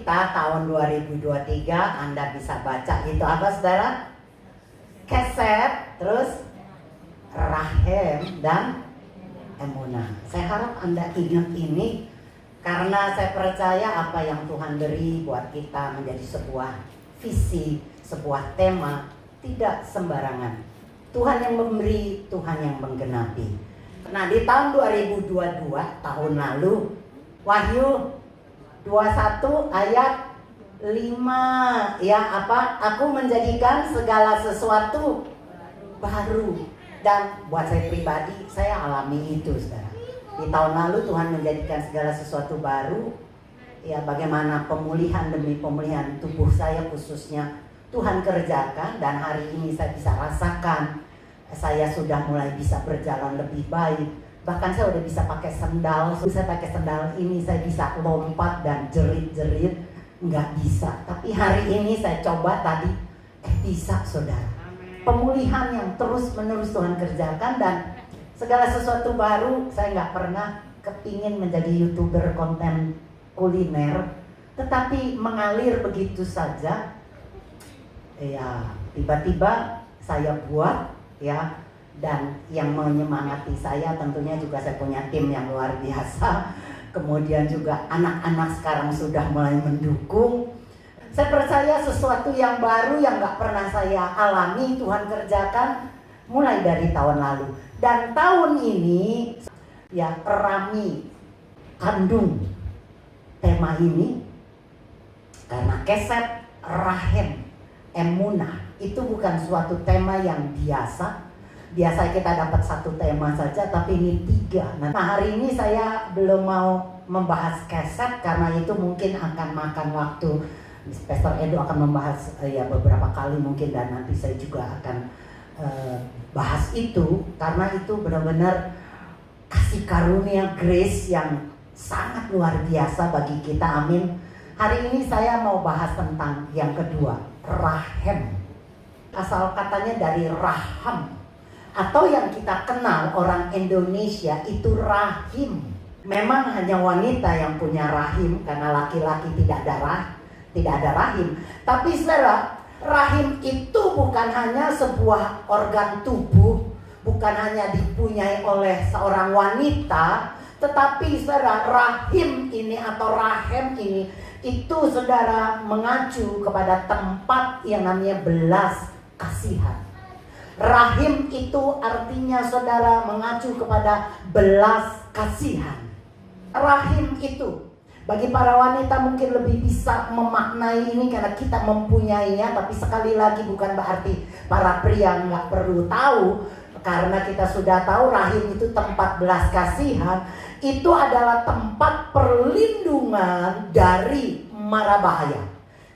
kita tahun 2023, Anda bisa baca itu apa saudara? Keset, terus Rahem dan Emunah. Saya harap Anda ingat ini karena saya percaya apa yang Tuhan beri buat kita menjadi sebuah visi, sebuah tema tidak sembarangan. Tuhan yang memberi, Tuhan yang menggenapi. Nah, di tahun 2022 tahun lalu, Wahyu 21 ayat 5 ya apa? Aku menjadikan segala sesuatu baru. Dan buat saya pribadi, saya alami itu saudara. Di tahun lalu Tuhan menjadikan segala sesuatu baru. Ya, bagaimana pemulihan demi pemulihan tubuh saya khususnya Tuhan kerjakan. Dan hari ini saya bisa rasakan, saya sudah mulai bisa berjalan lebih baik. Bahkan saya udah bisa pakai sendal. Saya pakai sendal ini, saya bisa lompat dan jerit-jerit. Nggak bisa. Tapi hari ini saya coba tadi, bisa saudara. Pemulihan yang terus menerus Tuhan kerjakan dan segala sesuatu baru. Saya nggak pernah kepingin menjadi YouTuber konten kuliner, tetapi mengalir begitu saja. Ya, tiba-tiba saya buat ya, dan yang menyemangati saya tentunya juga saya punya tim yang luar biasa. Kemudian juga anak-anak sekarang sudah mulai mendukung. Saya percaya sesuatu yang baru yang gak pernah saya alami Tuhan kerjakan mulai dari tahun lalu. Dan tahun ini ya Rami kandung tema ini karena Keset, Rahem, Emunah itu bukan suatu tema yang biasa. Biasa kita dapat satu tema saja, tapi ini 3. Nah, hari ini saya belum mau membahas Keset karena itu mungkin akan makan waktu. Pastor Edo akan membahas ya beberapa kali mungkin, dan nanti saya juga akan bahas itu karena itu benar-benar kasih karunia grace yang sangat luar biasa bagi kita. Amin. Hari ini saya mau bahas tentang yang kedua, Rahem. Asal katanya dari Raham, atau yang kita kenal orang Indonesia itu rahim. Memang hanya wanita yang punya rahim karena laki-laki tidak ada rahim. Tapi saudara, rahim itu bukan hanya sebuah organ tubuh, bukan hanya dipunyai oleh seorang wanita, tetapi saudara, rahim ini atau rahem ini itu saudara mengacu kepada tempat yang namanya belas kasihan. Rahim itu artinya saudara mengacu kepada belas kasihan. Rahim itu bagi para wanita mungkin lebih bisa memaknai ini karena kita mempunyainya. Tapi sekali lagi bukan berarti para pria nggak perlu tahu, karena kita sudah tahu rahim itu tempat belas kasihan. Itu adalah tempat perlindungan dari mara bahaya.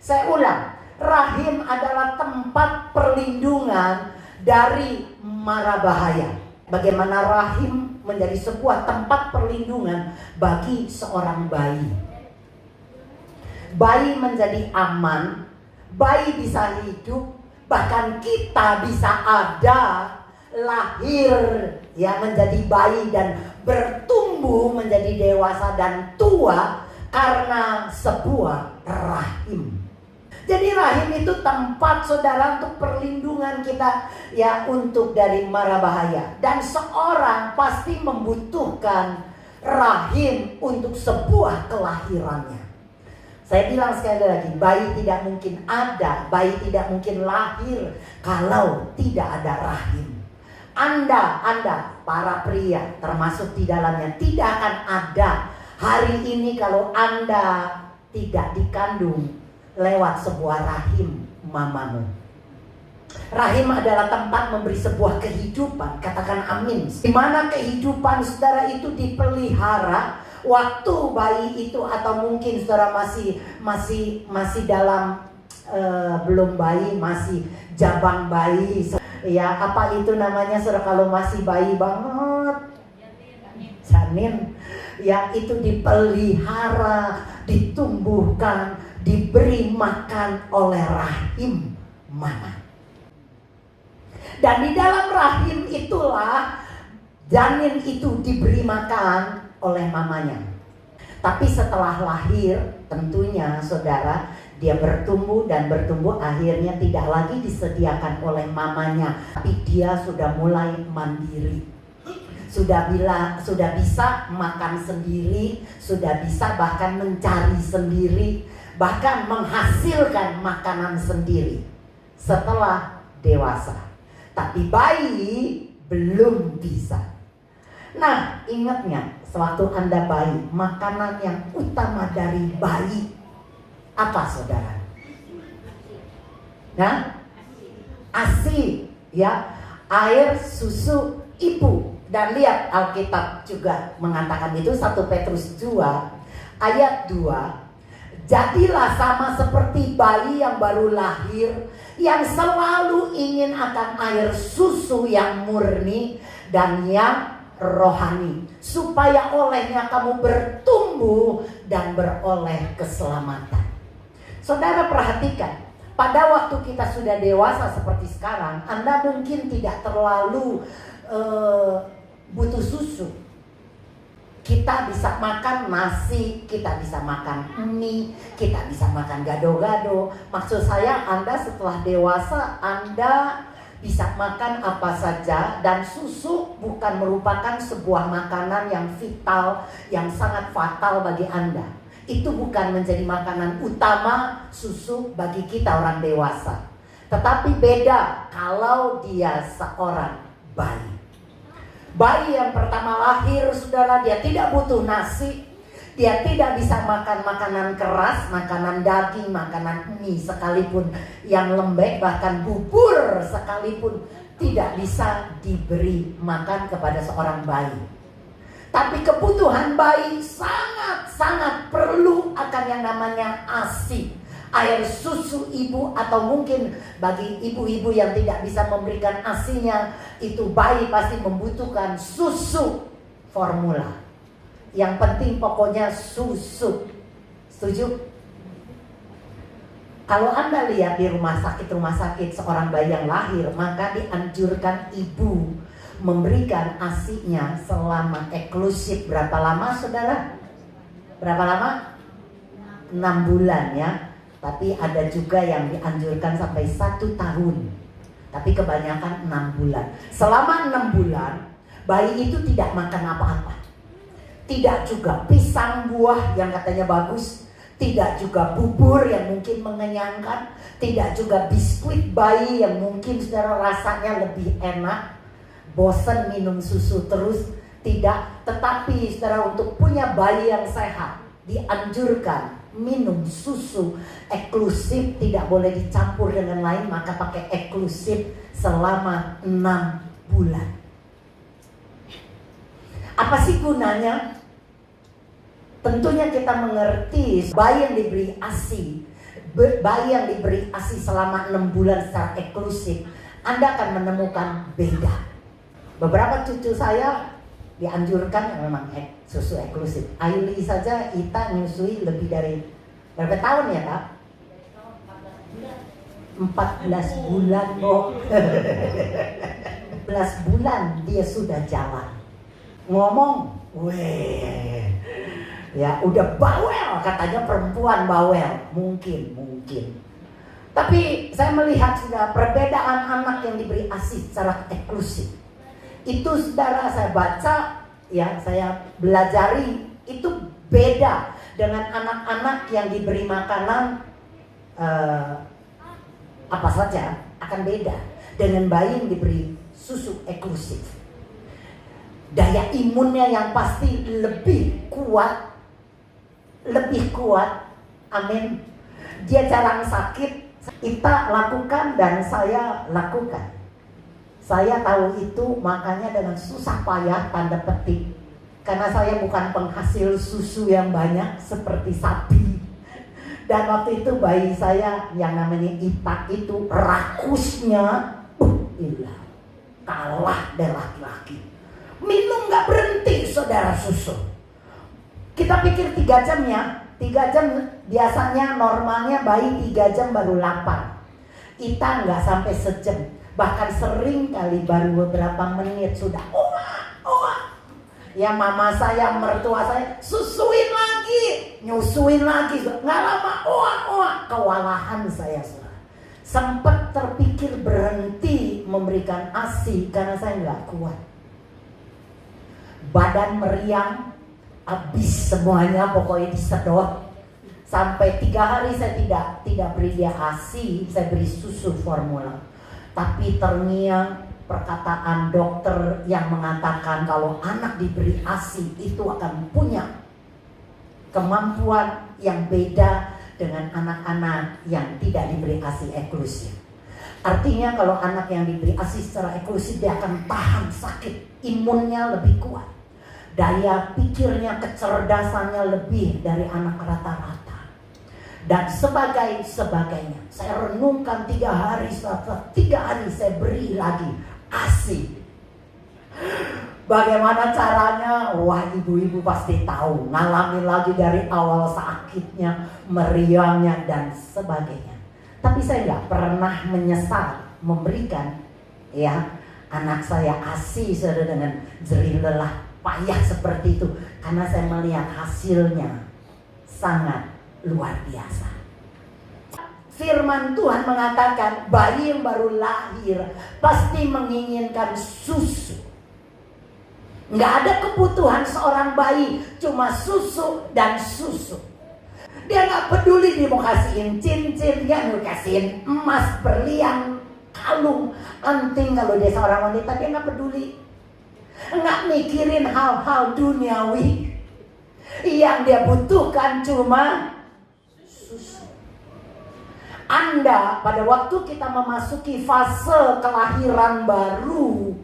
Saya ulang, rahim adalah tempat perlindungan dari mara bahaya. Bagaimana rahim menjadi sebuah tempat perlindungan bagi seorang bayi. Bayi menjadi aman, bayi bisa hidup, bahkan kita bisa ada, lahir ya menjadi bayi dan bertumbuh menjadi dewasa dan tua karena sebuah rahim. Jadi rahim itu tempat saudara untuk perlindungan kita ya, untuk dari mara bahaya. Dan seorang pasti membutuhkan rahim untuk sebuah kelahirannya. Saya bilang sekali lagi, bayi tidak mungkin ada, bayi tidak mungkin lahir kalau tidak ada rahim. Anda para pria termasuk di dalamnya tidak akan ada hari ini kalau Anda tidak dikandung lewat sebuah rahim mamamu. Rahim adalah tempat memberi sebuah kehidupan. Katakan amin. Di mana kehidupan saudara itu dipelihara waktu bayi itu, atau mungkin saudara masih dalam belum bayi, masih jabang bayi. Ya, apa itu namanya saudara kalau masih bayi banget? Janin. Ya, itu dipelihara, ditumbuhkan, diberi makan oleh rahim mama. Dan di dalam rahim itulah janin itu diberi makan oleh mamanya. Tapi setelah lahir, tentunya saudara, dia bertumbuh dan bertumbuh, akhirnya tidak lagi disediakan oleh mamanya, tapi dia sudah mulai mandiri. Sudah bisa makan sendiri, sudah bisa bahkan mencari sendiri, bahkan menghasilkan makanan sendiri setelah dewasa. Tapi bayi belum bisa. Nah, ingatnya, sewaktu Anda bayi, makanan yang utama dari bayi apa, saudara? Nah, ASI, ya, air susu ibu. Dan lihat, Alkitab juga mengatakan itu, 1 Petrus 2 ayat 2. Jadilah sama seperti bayi yang baru lahir, yang selalu ingin akan air susu yang murni dan yang rohani, supaya olehnya kamu bertumbuh dan beroleh keselamatan. Saudara perhatikan, pada waktu kita sudah dewasa seperti sekarang, Anda mungkin tidak terlalu butuh susu. Kita bisa makan nasi, kita bisa makan mie, kita bisa makan gado-gado. Maksud saya, Anda setelah dewasa, Anda bisa makan apa saja, dan susu bukan merupakan sebuah makanan yang vital, yang sangat fatal bagi Anda. Itu bukan menjadi makanan utama susu bagi kita orang dewasa. Tetapi beda kalau dia seorang bayi. Bayi yang pertama lahir, saudara, dia tidak butuh nasi. Dia tidak bisa makan makanan keras, makanan daging, makanan mie sekalipun yang lembek, bahkan bubur sekalipun tidak bisa diberi makan kepada seorang bayi. Tapi kebutuhan bayi sangat-sangat perlu akan yang namanya ASI, air susu ibu, atau mungkin bagi ibu-ibu yang tidak bisa memberikan ASINya, itu bayi pasti membutuhkan susu formula. Yang penting pokoknya susu. Setuju? Kalau Anda lihat di rumah sakit seorang bayi yang lahir, maka dianjurkan ibu memberikan ASINya selama eksklusif. Berapa lama, saudara? Berapa lama? 6 bulan, ya. Tapi ada juga yang dianjurkan sampai 1 tahun. Tapi kebanyakan 6 bulan. Selama 6 bulan, bayi itu tidak makan apa-apa. Tidak juga pisang buah yang katanya bagus, tidak juga bubur yang mungkin mengenyangkan, tidak juga biskuit bayi yang mungkin saudara rasanya lebih enak. Bosan minum susu terus, tidak. Tetapi saudara, untuk punya bayi yang sehat, dianjurkan minum susu eksklusif, tidak boleh dicampur dengan lain, maka pakai eksklusif selama 6 bulan. Apa sih gunanya? Tentunya kita mengerti bayi yang diberi ASI, bayi yang diberi ASI selama 6 bulan secara eksklusif, Anda akan menemukan beda. Beberapa cucu saya dianjurkan yang memang susu eksklusif. Aili saja Ita nyusui lebih dari berapa tahun ya, Pak? 14 bulan, kok. 14 bulan dia sudah jalan. Ngomong, weh. Ya, udah bawel, katanya perempuan bawel. Mungkin. Tapi saya melihat sudah perbedaan anak yang diberi ASI secara eksklusif. Itu saudara, saya baca, ya, saya belajari, itu beda dengan anak-anak yang diberi makanan apa saja, akan beda dengan bayi yang diberi susu eksklusif. Daya imunnya yang pasti lebih kuat, amin. Dia jarang sakit. Kita lakukan dan saya lakukan. Saya tahu itu, makanya dengan susah payah tanda petik, karena saya bukan penghasil susu yang banyak seperti sapi. Dan waktu itu bayi saya yang namanya Ita itu rakusnya hilang, kalah dari laki-laki. Minum gak berhenti, saudara, susu. Kita pikir 3 jam ya, 3 jam biasanya normalnya bayi 3 jam baru lapar. Ita gak sampai sejam, bahkan sering kali baru beberapa menit sudah oa. Ya mama saya, mertua saya, susuin lagi, nyusuin lagi. Nggak lama, kewalahan saya. Sempat terpikir berhenti memberikan ASI karena saya nggak kuat. Badan meriang, habis semuanya, pokoknya disedot. Sampai 3 hari saya tidak beri dia ASI, saya beri susu formula. Tapi terngiang perkataan dokter yang mengatakan kalau anak diberi ASI itu akan punya kemampuan yang beda dengan anak-anak yang tidak diberi ASI eksklusif. Artinya kalau anak yang diberi ASI secara eksklusif dia akan tahan sakit, imunnya lebih kuat, daya pikirnya, kecerdasannya lebih dari anak rata-rata, dan sebagainya. Saya renungkan 3 hari, setelah 3 hari saya beri lagi ASI. Bagaimana caranya? Wah, ibu-ibu pasti tahu. Ngalami lagi dari awal sakitnya, meriangnya dan sebagainya. Tapi saya nggak pernah menyesal memberikan anak saya ASI dengan jerih lelah payah seperti itu, karena saya melihat hasilnya sangat luar biasa. Firman Tuhan mengatakan bayi yang baru lahir pasti menginginkan susu. Nggak ada kebutuhan seorang bayi, cuma susu dan susu. Dia nggak peduli dia mau kasihin cincin, dia mau kasihin emas, berlian, kalung, anting. Kalau dia seorang wanita dia nggak peduli, nggak mikirin hal-hal duniawi. Yang dia butuhkan cuma susu. Anda pada waktu kita memasuki fase kelahiran baru,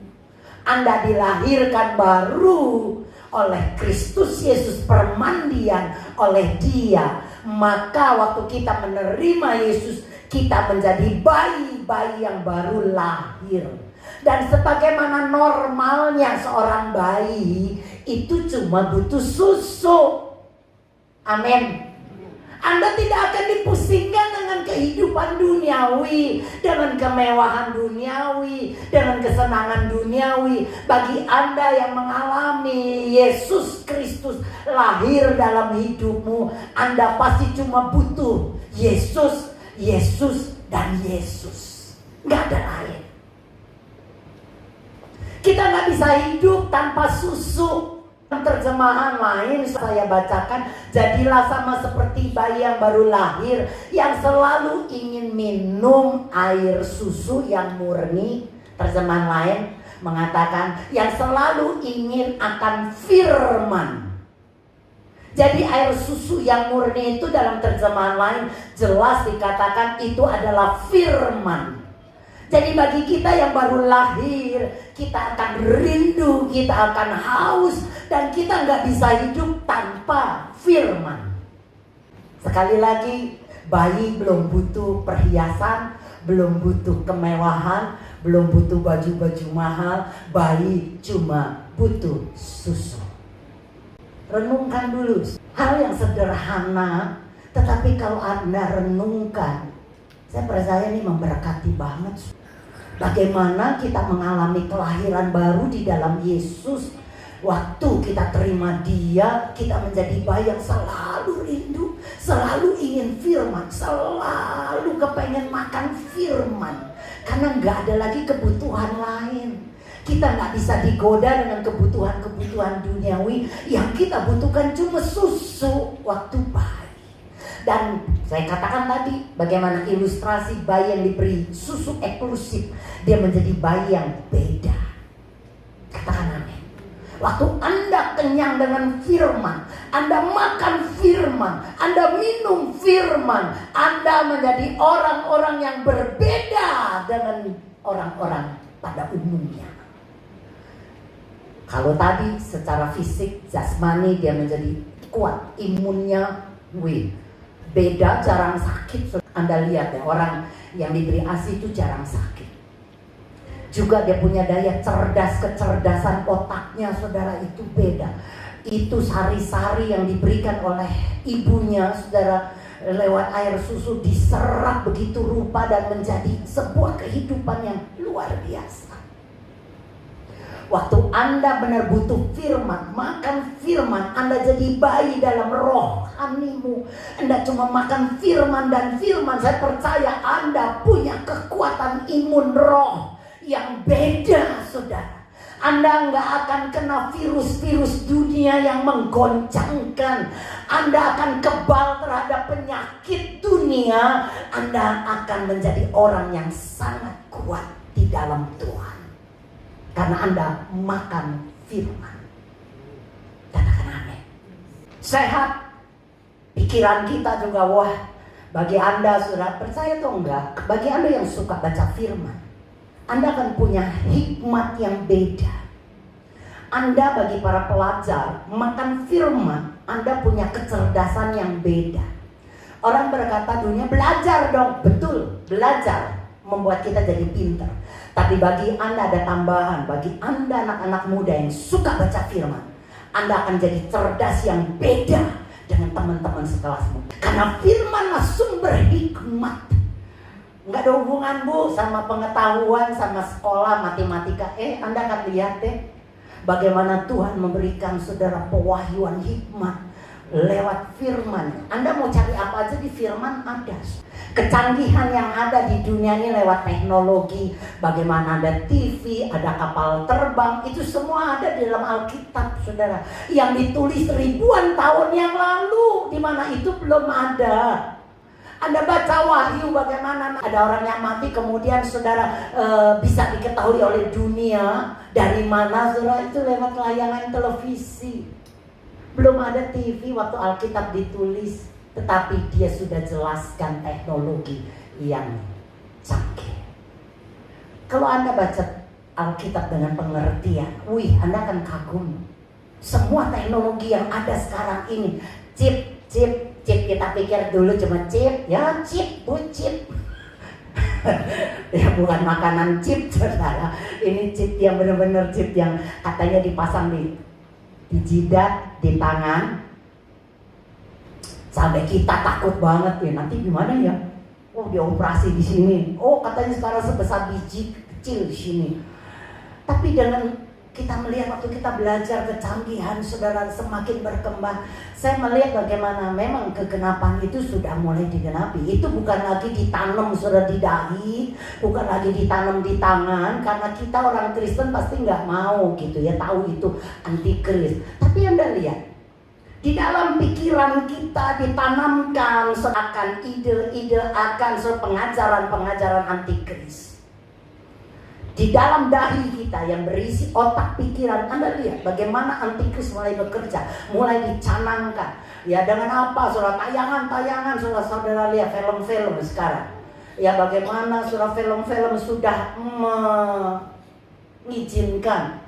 Anda dilahirkan baru oleh Kristus Yesus, permandian oleh Dia. Maka waktu kita menerima Yesus, kita menjadi bayi-bayi yang baru lahir. Dan sebagaimana normalnya seorang bayi itu cuma butuh susu. Amin. Anda tidak akan dipusingkan dengan kehidupan duniawi, dengan kemewahan duniawi, dengan kesenangan duniawi. Bagi Anda yang mengalami Yesus Kristus lahir dalam hidupmu, Anda pasti cuma butuh Yesus, Yesus, dan Yesus. Gak ada lain. Kita gak bisa hidup tanpa susu. Terjemahan lain saya bacakan, jadilah sama seperti bayi yang baru lahir, yang selalu ingin minum air susu yang murni. Terjemahan lain mengatakan yang selalu ingin akan firman. Jadi air susu yang murni itu dalam terjemahan lain jelas dikatakan itu adalah firman. Jadi bagi kita yang baru lahir, kita akan rindu, kita akan haus, dan kita nggak bisa hidup tanpa firman. Sekali lagi, bayi belum butuh perhiasan, belum butuh kemewahan, belum butuh baju-baju mahal. Bayi cuma butuh susu. Renungkan dulu hal yang sederhana, tetapi kalau Anda renungkan, saya percaya ini memberkati banget. Bagaimana kita mengalami kelahiran baru di dalam Yesus. Waktu kita terima Dia, kita menjadi bayi yang selalu rindu, selalu ingin firman, selalu kepengen makan firman. Karena gak ada lagi kebutuhan lain. Kita gak bisa digoda dengan kebutuhan-kebutuhan duniawi. Yang kita butuhkan cuma susu waktu bayi. Dan saya katakan tadi bagaimana ilustrasi bayi yang diberi susu eksklusif, dia menjadi bayi yang beda. Katakan amin. Waktu Anda kenyang dengan firman, Anda makan firman, Anda minum firman, Anda menjadi orang-orang yang berbeda dengan orang-orang pada umumnya. Kalau tadi secara fisik, jasmani dia menjadi kuat, imunnya beda, jarang sakit. Anda lihat ya, orang yang diberi ASI itu jarang sakit. Juga dia punya daya cerdas, kecerdasan otaknya, saudara, itu beda. Itu sari-sari yang diberikan oleh ibunya, saudara, lewat air susu diserap begitu rupa dan menjadi sebuah kehidupan yang luar biasa. Waktu Anda benar butuh firman, makan firman, Anda jadi bayi dalam rohanimu. Anda cuma makan firman dan firman. Saya percaya Anda punya kekuatan imun roh yang beda, saudara. Anda nggak akan kena virus-virus dunia yang menggoncangkan. Anda akan kebal terhadap penyakit dunia. Anda akan menjadi orang yang sangat kuat di dalam Tuhan. Karena Anda makan firman. Katakan amin. Sehat. Pikiran kita juga, wah. Bagi Anda, saudara, percaya atau enggak, bagi Anda yang suka baca firman, Anda akan punya hikmat yang beda. Anda bagi para pelajar, makan firman, Anda punya kecerdasan yang beda. Orang berkata dunia, belajar dong. Betul, belajar membuat kita jadi pintar. Tapi bagi Anda ada tambahan. Bagi Anda anak-anak muda yang suka baca firman, Anda akan jadi cerdas yang beda dengan teman-teman sekelasmu. Karena firmanlah sumber hikmat. Nggak ada hubungan, Bu, sama pengetahuan, sama sekolah, matematika. Anda akan lihat deh bagaimana Tuhan memberikan saudara pewahyuan hikmat lewat firman. Anda mau cari apa aja di firman ada. Kecanggihan yang ada di dunia ini lewat teknologi. Bagaimana ada TV, ada kapal terbang. Itu semua ada di dalam Alkitab, saudara. Yang ditulis ribuan tahun yang lalu. Di mana itu belum ada. Anda baca Wahyu bagaimana ada orang yang mati kemudian saudara bisa diketahui oleh dunia dari mana, saudara, itu lewat layanan televisi. Belum ada TV waktu Alkitab ditulis, tetapi dia sudah jelaskan teknologi yang canggih. Kalau Anda baca Alkitab dengan pengertian, Anda akan kagum. Semua teknologi yang ada sekarang ini, chip kita pikir dulu cuma chip, ya chip, chip. Ya bukan makanan chip, saudara. Ini chip yang benar-benar chip yang katanya dipasang di jidat, di tangan. Sampai kita takut banget ya, nanti gimana ya? Oh, dioperasi di sini. Oh, katanya sekarang sebesar biji kecil di sini. Tapi dengan kita melihat waktu kita belajar kecanggihan saudara semakin berkembang, saya melihat bagaimana memang kegenapan itu sudah mulai digenapi. Itu bukan lagi ditanam saudara di dahi, bukan lagi ditanam di tangan, karena kita orang Kristen pasti nggak mau gitu ya, tahu itu antikris. Tapi Anda lihat, di dalam pikiran kita ditanamkan seakan ide-ide akan pengajaran-pengajaran antikris. Di dalam dahi kita yang berisi otak pikiran, Anda lihat bagaimana antikris mulai bekerja, mulai dicanangkan. Ya dengan apa? Saudara, tayangan-tayangan, saudara lihat film-film sekarang. Ya bagaimana saudara film-film sudah mengizinkan,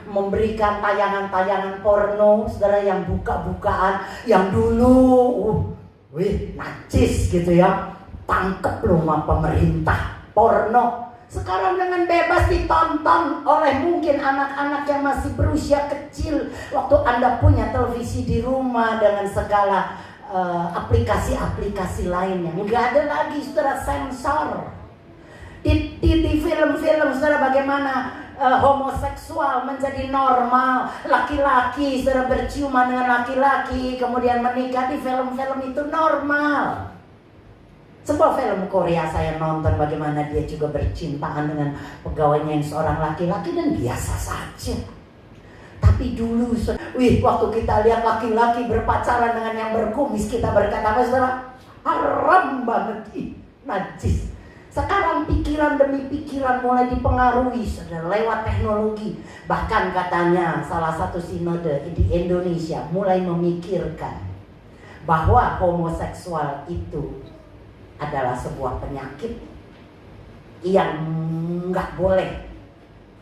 memberikan tayangan-tayangan porno, saudara, yang buka-bukaan, yang dulu, najis gitu ya, tangkep loh sama pemerintah, porno. Sekarang dengan bebas ditonton oleh mungkin anak-anak yang masih berusia kecil. Waktu Anda punya televisi di rumah dengan segala aplikasi-aplikasi lainnya, nggak ada lagi saudara sensor. Di film-film saudara bagaimana homoseksual menjadi normal, laki-laki saudara berciuman dengan laki-laki kemudian menikah, di film-film itu normal. Sebuah film Korea saya nonton bagaimana dia juga bercintaan dengan pegawainya yang seorang laki-laki dan biasa saja. Tapi dulu, waktu kita lihat laki-laki berpacaran dengan yang berkumis, kita berkata, saudara, haram banget, najis. Sekarang pikiran demi pikiran mulai dipengaruhi saudara lewat teknologi. Bahkan katanya salah satu sinode di Indonesia mulai memikirkan bahwa homoseksual itu adalah sebuah penyakit yang nggak boleh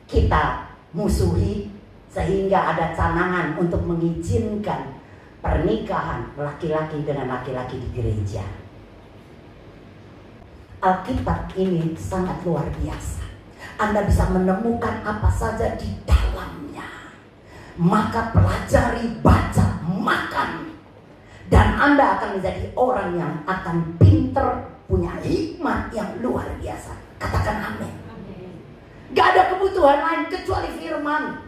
kita musuhi, sehingga ada canangan untuk mengizinkan pernikahan laki-laki dengan laki-laki di gereja. Alkitab ini sangat luar biasa. Anda bisa menemukan apa saja di dalamnya. Maka pelajari, baca, makan. Dan Anda akan menjadi orang yang akan pinter, punya hikmat yang luar biasa. Katakan amin. Gak ada kebutuhan lain kecuali firman.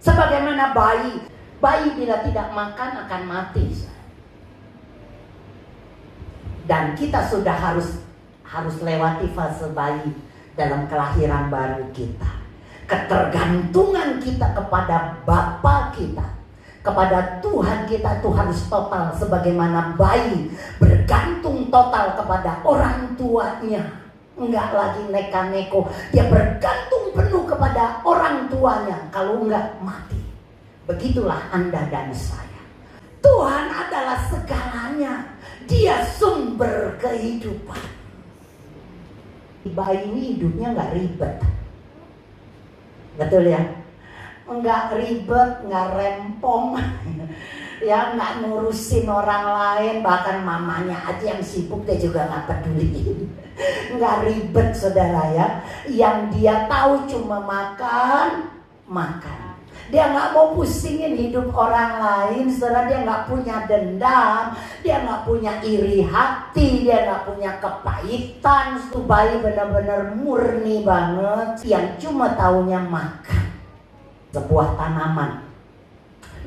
Sebagaimana bayi bila tidak makan akan mati. Dan kita sudah harus lewati fase bayi dalam kelahiran baru kita. Ketergantungan kita kepada Bapa kita, kepada Tuhan kita itu harus total. Sebagaimana bayi bergantung total kepada orang tuanya. Enggak lagi neka-neko, dia bergantung penuh kepada orang tuanya. Kalau enggak mati. Begitulah Anda dan saya. Tuhan adalah segalanya. Dia sumber kehidupan. Bayi ini hidupnya enggak ribet. Betul ya? Enggak ribet, enggak rempong. Ya, enggak ngurusin orang lain. Bahkan mamanya aja yang sibuk, dia juga enggak peduli. Enggak ribet, saudara ya. Yang dia tahu cuma makan. Dia nggak mau pusingin hidup orang lain, saudara. Dia nggak punya dendam, dia nggak punya iri hati, dia nggak punya kepahitan. Itu bayi benar-benar murni banget, yang cuma taunya makan. Sebuah tanaman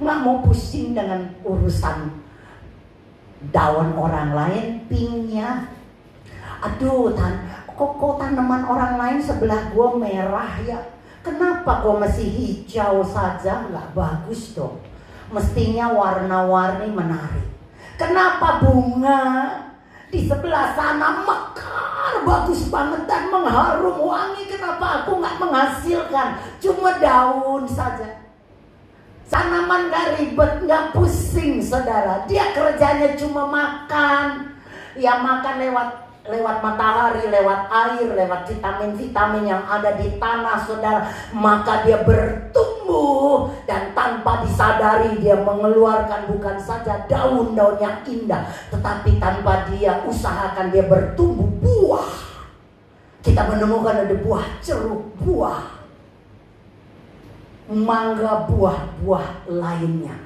nggak mau pusing dengan urusan daun orang lain, pinknya. Aduh, kok tanaman orang lain sebelah gua merah ya? Kenapa kok masih hijau saja? Nggak bagus dong. Mestinya warna-warni menarik. Kenapa bunga di sebelah sana mekar bagus banget dan mengharum wangi? Kenapa aku nggak menghasilkan cuma daun saja? Tanaman nggak ribet, nggak pusing, saudara. Dia kerjanya cuma makan. Ya makan lewat matahari, lewat air, lewat vitamin-vitamin yang ada di tanah, saudara. Maka dia bertumbuh, dan tanpa disadari dia mengeluarkan bukan saja daun-daun yang indah, tetapi tanpa dia usahakan dia bertumbuh buah. Kita menemukan ada buah jeruk, buah mangga, buah-buah lainnya.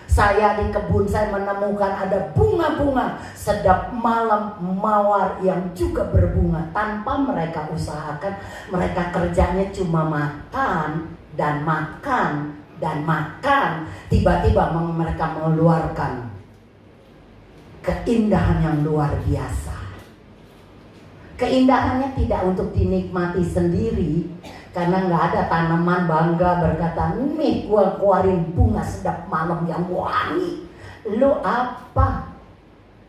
Saya di kebun saya menemukan ada bunga-bunga sedap malam mawar yang juga berbunga. Tanpa mereka usahakan, mereka kerjanya cuma makan dan makan dan makan. Tiba-tiba mereka mengeluarkan keindahan yang luar biasa. Keindahannya tidak untuk dinikmati sendiri, karena nggak ada tanaman bangga berkata, nih gua keluarin bunga sedap malam yang wangi. Lu apa?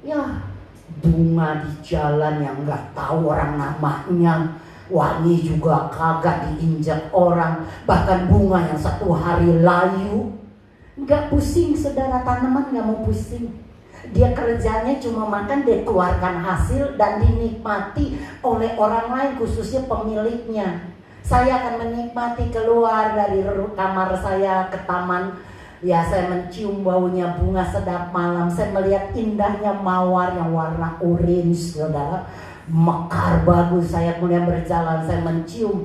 Ya bunga di jalan yang nggak tahu orang namanya, wangi juga kagak diinjak orang. Bahkan bunga yang satu hari layu. Nggak pusing, saudara. Tanaman nggak mau pusing. Dia kerjanya cuma makan, dia keluarkan hasil dan dinikmati oleh orang lain, khususnya pemiliknya. Saya akan menikmati keluar dari kamar saya ke taman. Ya, saya mencium baunya bunga sedap malam. Saya melihat indahnya mawar yang warna orange, saudara. Mekar bagus. Saya kemudian berjalan, saya mencium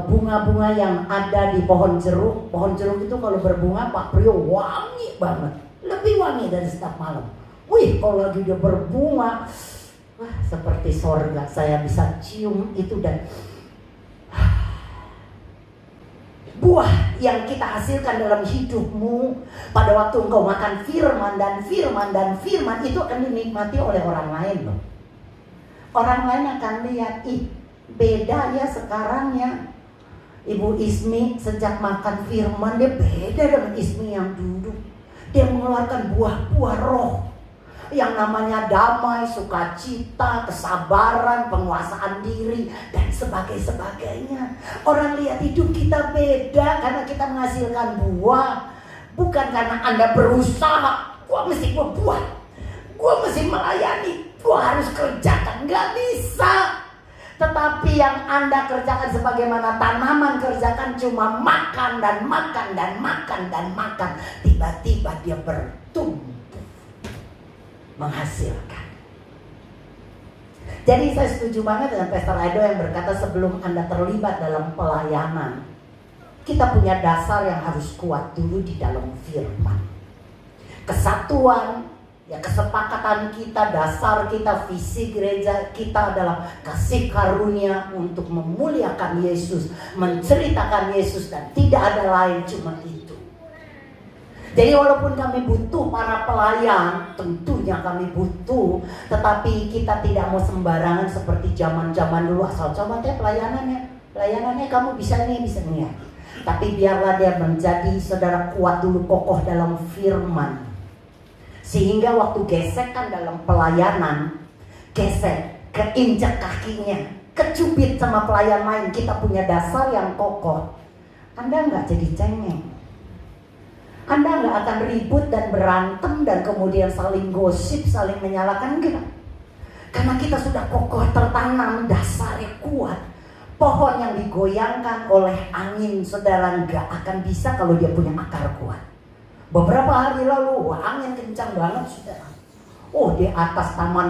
bunga-bunga yang ada di pohon jeruk. Pohon jeruk itu kalau berbunga, Pak Priyo, wangi banget. Lebih wangi dari setiap malam. Wih, kalau lagi dia berbunga, wah, seperti sorga. Saya bisa cium itu. Dan buah yang kita hasilkan dalam hidupmu pada waktu engkau makan firman dan firman dan firman itu akan dinikmati oleh orang lain loh. Orang lain akan lihat, ih beda ya sekarang ya. Ibu Ismi sejak makan firman dia beda dengan Ismi yang dulu. Dia mengeluarkan buah-buah roh yang namanya damai, sukacita, kesabaran, penguasaan diri, dan sebagainya. Orang lihat hidup kita beda karena kita menghasilkan buah. Bukan karena Anda berusaha, gua mesti buah, gua mesti melayani, gua harus kerjakan. Gak bisa. Tetapi yang Anda kerjakan sebagaimana tanaman kerjakan, cuma makan dan makan dan makan dan makan. Tiba-tiba dia bertumbuh, menghasilkan. Jadi saya setuju banget dengan Pastor Edo yang berkata sebelum Anda terlibat dalam pelayanan, kita punya dasar yang harus kuat dulu di dalam firman. Kesatuan Ya, kesepakatan kita, dasar kita, visi gereja kita adalah kasih karunia untuk memuliakan Yesus, menceritakan Yesus, dan tidak ada lain, cuma itu. Jadi walaupun kami butuh para pelayan, tentunya kami butuh, tetapi kita tidak mau sembarangan seperti zaman-zaman dulu, asal coba deh pelayanannya kamu bisa nih, bisa nih ya. Tapi biarlah dia menjadi saudara kuat dulu, kokoh dalam firman. Sehingga waktu gesekan dalam pelayanan, gesek, keinjak kakinya, kecubit sama pelayan lain, kita punya dasar yang kokoh. Anda nggak jadi cengeng. Anda nggak akan ribut dan berantem dan kemudian saling gosip, saling menyalahkan, enggak. Karena kita sudah kokoh tertanam, dasarnya kuat. Pohon yang digoyangkan oleh angin, saudara, nggak akan bisa kalau dia punya akar kuat. Beberapa hari lalu, angin kencang banget, saudara. Oh, di atas taman,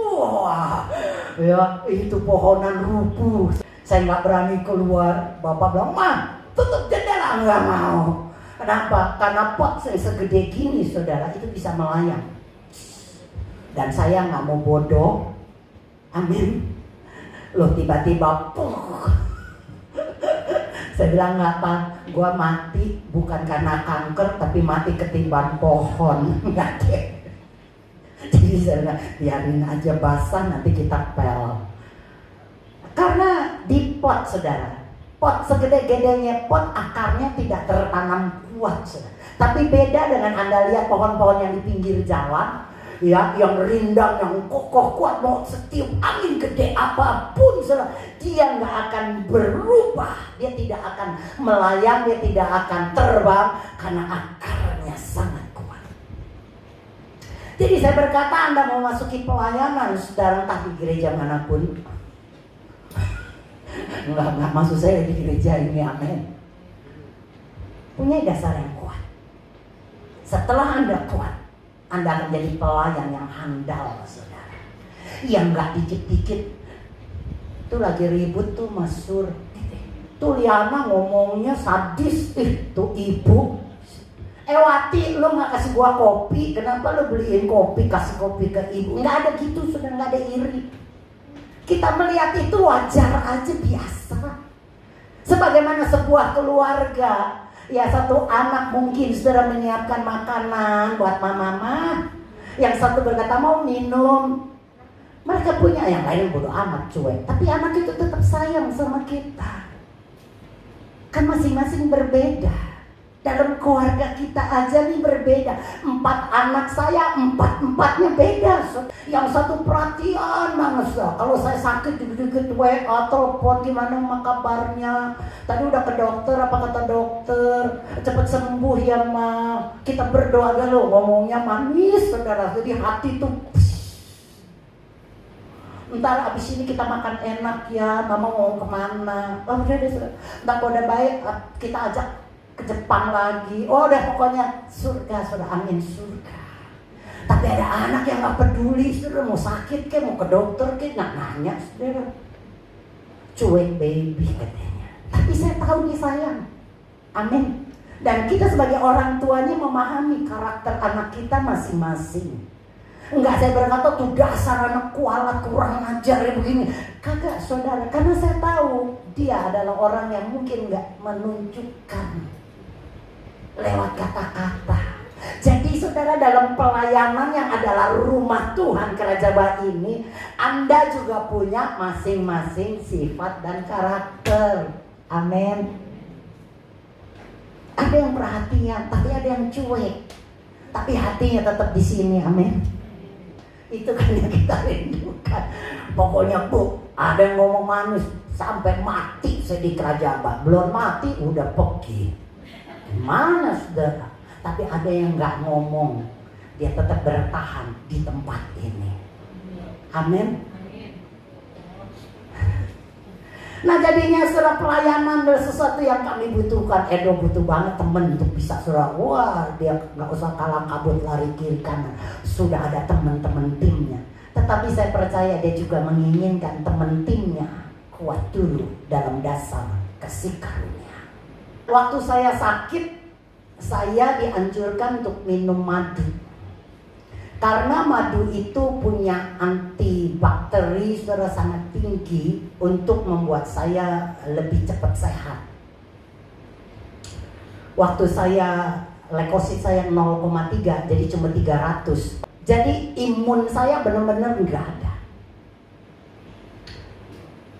wah, ya itu pohonan rubuh. Saya nggak berani keluar. Bapak bilang, "Ma, tutup jendela." Nggak mau. Kenapa? Karena pot segede gini, saudara, itu bisa melayang. Dan saya nggak mau bodoh. Amin. Loh, tiba-tiba, saya bilang, nggak apa, gue mati bukan karena kanker, tapi mati ketimbang pohon. Nggak deh. Jadi saya bilang, biarin aja basah, nanti kita pel. Karena di pot, saudara, pot segede-gedenya pot, akarnya tidak tertanam kuat, saudara. Tapi beda dengan Anda lihat pohon-pohon yang di pinggir jalan, ya, yang rindang, yang kokoh kuat, mau setiup angin gede apapun, saudara, dia nggak akan berubah, dia tidak akan melayang, dia tidak akan terbang karena akarnya sangat kuat. Jadi saya berkata, Anda mau masuki pelayanan, saudara, entah di gereja manapun, enggak maksud saya di gereja ini, amin, punya dasar yang kuat. Setelah Anda kuat, Anda akan menjadi pelayan yang handal, saudara. Yang nggak dikit-dikit. Tuh lagi ribut tuh Mas Sur. Tuh Liana ngomongnya sadis. Tuh ibu. Wati, lo nggak kasih gua kopi. Kenapa lo beliin kopi, kasih kopi ke ibu? Nggak ada gitu, sudah nggak ada iri. Kita melihat itu wajar aja, biasa. Sebagaimana sebuah keluarga. Ya, satu anak mungkin sudah menyiapkan makanan buat mama, yang satu berkata mau minum. Mereka punya, yang lain bodo amat, cuek. Tapi anak itu tetap sayang sama kita. Kan masing-masing berbeda. Dalam keluarga kita aja nih berbeda. 4 anak saya, 4-4-nya beda. Yang satu perhatian banget. Kalau saya sakit dikit-dikit WA, telepon, gimana kabarnya. Tadi udah ke dokter, apa kata dokter? Cepat sembuh ya Ma. Kita berdoa dulu, ngomongnya manis, saudara. Jadi hati tuh, ntar abis ini kita makan enak ya, mama mau kemana? Oh udah deh, ntar kalau udah baik kita ajak ke Jepang lagi. Oh udah, pokoknya surga, sudah angin surga. Tapi ada anak yang gak peduli, sudah mau sakit ke, mau ke dokter ke, gak nanya, saudara. Cuek baby katanya. Tapi saya tahu dia sayang. Amin. Dan kita sebagai orang tuanya memahami karakter anak kita masing-masing. Enggak saya berkata tuh dasar anak kualat, kurang ajar ya begini. Kagak, saudara, karena saya tahu dia adalah orang yang mungkin gak menunjukkan lewat kata-kata. Jadi saudara, dalam pelayanan yang adalah rumah Tuhan Kerajaan ini, Anda juga punya masing-masing sifat dan karakter. Amin. Ada yang perhatian, tapi ada yang cuek, tapi hatinya tetap di sini. Amin. Itu kan yang kita rindukan. Pokoknya Bu, ada yang ngomong manis sampai mati saya di Kerajaan. Belum mati udah pergi. Gimana saudara? Tapi ada yang gak ngomong, dia tetap bertahan di tempat ini. Amin. Nah jadinya saudara, pelayanan adalah sesuatu yang kami butuhkan. Edo butuh banget temen untuk bisa saudara. Wah, dia gak usah kalang kabut lari kiri kanan. Sudah ada teman-teman timnya. Tetapi saya percaya dia juga menginginkan teman timnya kuat dulu dalam dasar kasih karunia. Waktu saya sakit, saya dianjurkan untuk minum madu. Karena madu itu punya antibakteri saudara sangat tinggi untuk membuat saya lebih cepat sehat. Waktu saya leukosit saya 0,3 jadi cuma 300. Jadi imun saya benar-benar enggak ada.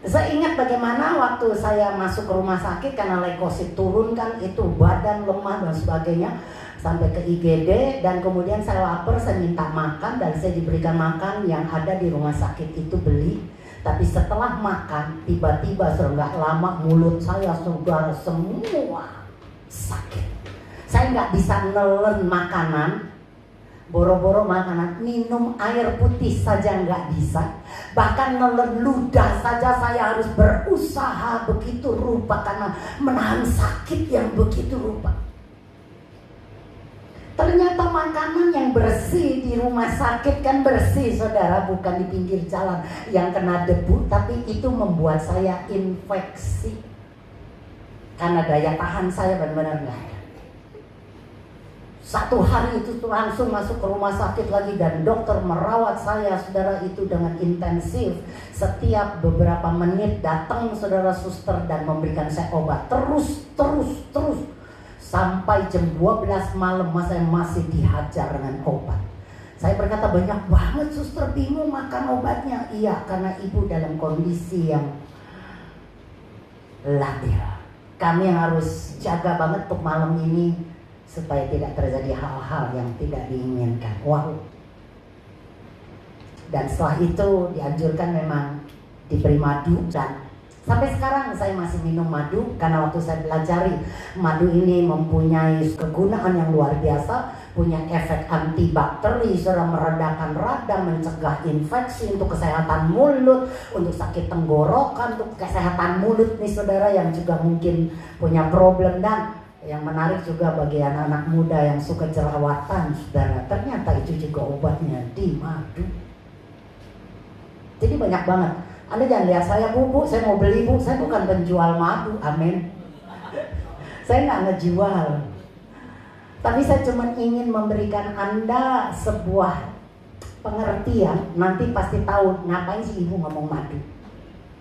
Saya ingat bagaimana waktu saya masuk ke rumah sakit karena leukosit turun kan, itu badan lemah dan sebagainya, sampai ke IGD, dan kemudian saya lapar, saya minta makan dan saya diberikan makan yang ada di rumah sakit itu beli. Tapi setelah makan tiba-tiba nggak lama mulut saya sudah semua sakit. Saya nggak bisa nelen makanan, boro-boro makanan, minum air putih saja nggak bisa. Bahkan nelen ludah saja saya harus berusaha begitu rupa karena menahan sakit yang begitu rupa. Ternyata makanan yang bersih di rumah sakit kan bersih saudara, bukan di pinggir jalan yang kena debu, tapi itu membuat saya infeksi. Karena daya tahan saya benar-benar nggak ada. Satu hari itu langsung masuk ke rumah sakit lagi dan dokter merawat saya saudara itu dengan intensif. Setiap beberapa menit datang saudara suster dan memberikan saya obat terus. Sampai jam 12 malam saya masih dihajar dengan obat. Saya berkata, banyak banget suster, bingung makan obatnya. Iya, karena ibu dalam kondisi yang labil. Kami harus jaga banget untuk malam ini supaya tidak terjadi hal-hal yang tidak diinginkan. Wow. Dan setelah itu dianjurkan memang diberi madu, dan sampai sekarang saya masih minum madu karena waktu saya pelajari madu ini mempunyai kegunaan yang luar biasa, punya efek antibakteri, saudara, meredakan radang, mencegah infeksi, untuk kesehatan mulut, untuk sakit tenggorokan, untuk kesehatan mulut nih saudara yang juga mungkin punya problem. Dan yang menarik juga bagi anak-anak muda yang suka jerawatan saudara, ternyata itu juga obatnya di madu. Jadi banyak banget. Anda jangan lihat saya, bu, saya mau beli bu, saya bukan penjual madu, amin. Saya nggak ngejual. Tapi saya cuma ingin memberikan Anda sebuah pengertian, nanti pasti tahu ngapain sih ibu ngomong madu.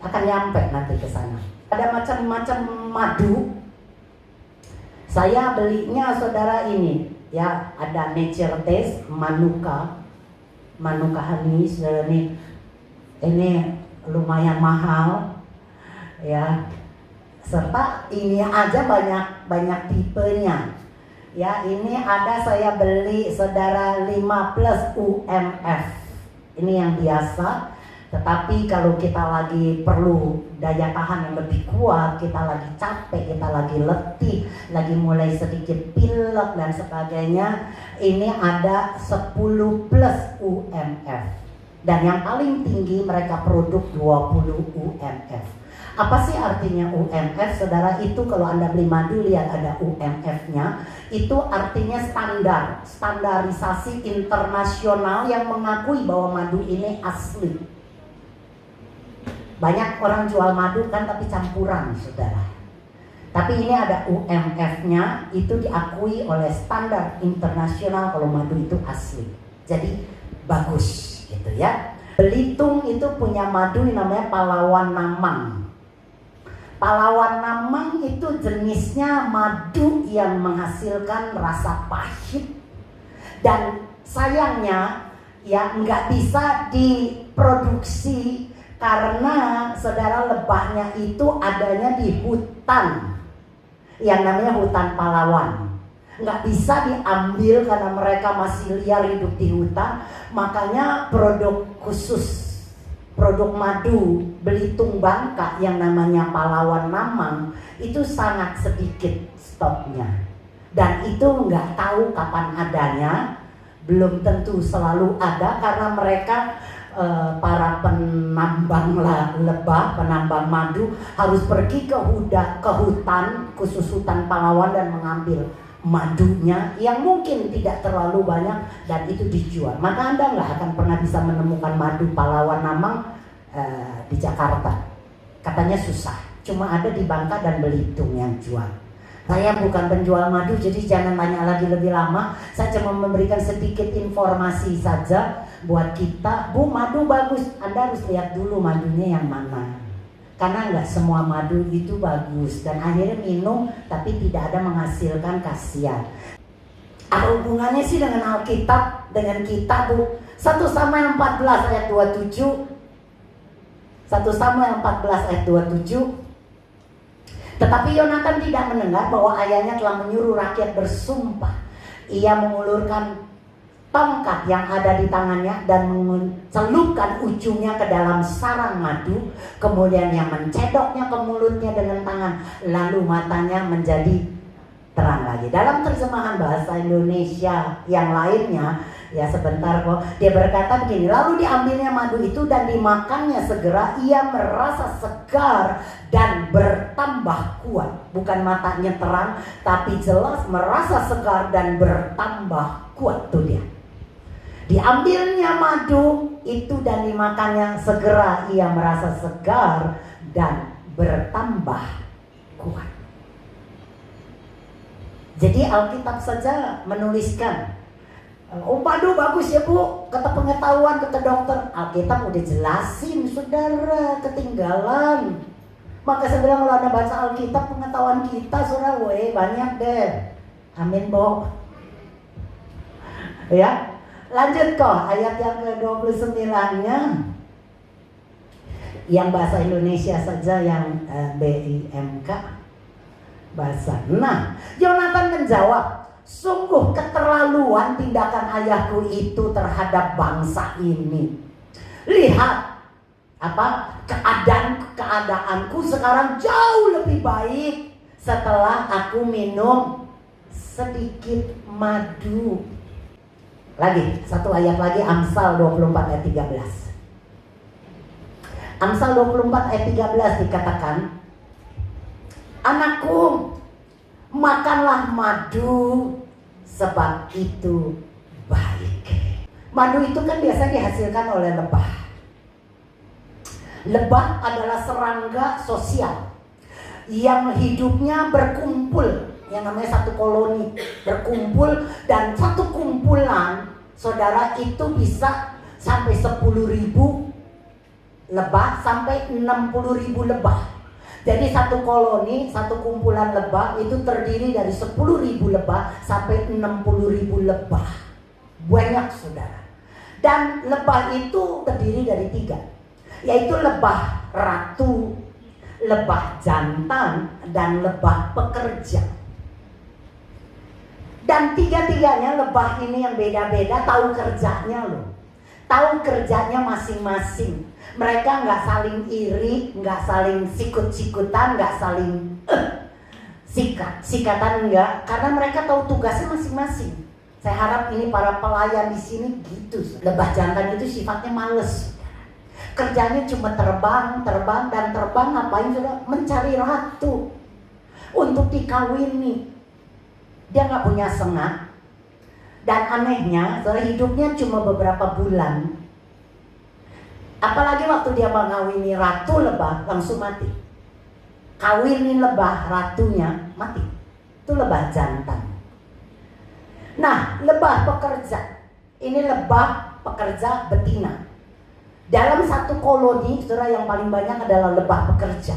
Akan nyampe nanti ke sana. Ada macam-macam madu. Saya belinya saudara ini, ya ada Nature Taste, Manuka honey, saudara ini lumayan mahal ya, serta ini aja banyak tipenya ya. Ini ada saya beli saudara 5 plus UMF, ini yang biasa. Tetapi kalau kita lagi perlu daya tahan yang lebih kuat, kita lagi capek, kita lagi letih, lagi mulai sedikit pilek dan sebagainya, ini ada 10 plus UMF. Dan yang paling tinggi mereka produk 20 UMF. Apa sih artinya UMF? Saudara, itu kalau Anda beli madu lihat ada UMF-nya. Itu artinya standarisasi internasional yang mengakui bahwa madu ini asli. Banyak orang jual madu kan tapi campuran saudara. Tapi ini ada UMF-nya, itu diakui oleh standar internasional kalau madu itu asli. Jadi bagus gitu ya. Belitung itu punya madu yang namanya Pahlawan Namang. Pahlawan Namang itu jenisnya madu yang menghasilkan rasa pahit. Dan sayangnya ya nggak bisa diproduksi karena saudara lebahnya itu adanya di hutan yang namanya hutan pahlawan. Nggak bisa diambil karena mereka masih liar hidup di hutan. Makanya produk khusus, produk madu Belitung Bangka yang namanya Pahlawan Namang itu sangat sedikit stoknya. Dan itu nggak tahu kapan adanya, belum tentu selalu ada karena mereka para penambang lebah, penambang madu harus pergi ke hutan, khusus hutan pahlawan, dan mengambil madunya yang mungkin tidak terlalu banyak dan itu dijual. Maka Anda nggak akan pernah bisa menemukan madu Pahlawan Namang di Jakarta. Katanya susah, cuma ada di Bangka dan Belitung yang jual. Saya bukan penjual madu, jadi jangan tanya lagi lebih lama. Saya cuma memberikan sedikit informasi saja buat kita. Bu, madu bagus. Anda harus lihat dulu madunya yang mana. Karena nggak semua madu itu bagus. Dan akhirnya minum tapi tidak ada menghasilkan khasiat. Apa hubungannya sih dengan Alkitab, dengan kita, Bu? 1 Samuel 14 ayat 27. 1 Samuel 14 ayat 27. Tetapi Yonatan tidak mendengar bahwa ayahnya telah menyuruh rakyat bersumpah. Ia mengulurkan tongkat yang ada di tangannya dan mencelupkan ujungnya ke dalam sarang madu. Kemudian ia mencedoknya ke mulutnya dengan tangan. Lalu matanya menjadi terang lagi. Dalam terjemahan bahasa Indonesia yang lainnya, ya sebentar kok, dia berkata begini, lalu diambilnya madu itu dan dimakannya segera, ia merasa segar dan bertambah kuat. Bukan matanya terang, tapi jelas merasa segar dan bertambah kuat. Tuh dia. Diambilnya madu itu dan dimakannya segera, ia merasa segar dan bertambah kuat. Jadi Alkitab saja menuliskan, oh madu bagus ya Bu, kata pengetahuan, kata dokter. Alkitab udah jelasin, saudara, ketinggalan. Maka saya bilang kalau Anda baca Alkitab, pengetahuan kita saudara, banyak deh. Amin, Bo. Ya, lanjut kok ayat yang ke-29-nya. Yang bahasa Indonesia saja, yang BIMK bahasa. Nah, Yonatan menjawab, sungguh keterlaluan tindakan ayahku itu terhadap bangsa ini. Lihat, keadaanku sekarang jauh lebih baik setelah aku minum sedikit madu. Lagi, satu ayat lagi, Amsal 24 ayat 13. Amsal 24 ayat 13 dikatakan, anakku, makanlah madu sebab itu baik. Madu itu kan biasanya dihasilkan oleh lebah. Lebah adalah serangga sosial yang hidupnya berkumpul, yang namanya satu koloni berkumpul, dan satu kumpulan saudara itu bisa sampai 10.000 lebah sampai 60.000 lebah. Jadi satu koloni, satu kumpulan lebah itu terdiri dari 10.000 lebah sampai 60.000 lebah. Banyak saudara. Dan lebah itu terdiri dari 3, yaitu lebah ratu, lebah jantan, dan lebah pekerja. Dan 3-tiganya lebah ini yang beda-beda tahu kerjanya loh. Tahu kerjanya masing-masing. Mereka nggak saling iri, nggak saling sikut-sikutan, nggak saling sikatan enggak, karena mereka tahu tugasnya masing-masing. Saya harap ini para pelayan di sini gitu. Lebah jantan itu sifatnya males. Kerjanya cuma terbang, dan terbang ngapain sudah? Mencari ratu untuk dikawini. Dia nggak punya sengat. Dan anehnya, hidupnya cuma beberapa bulan. Apalagi waktu dia mengawini ratu lebah, langsung mati. Kawinin lebah ratunya, mati. Itu lebah jantan. Nah, lebah pekerja. Ini lebah pekerja betina. Dalam satu koloni, saudara, yang paling banyak adalah lebah pekerja.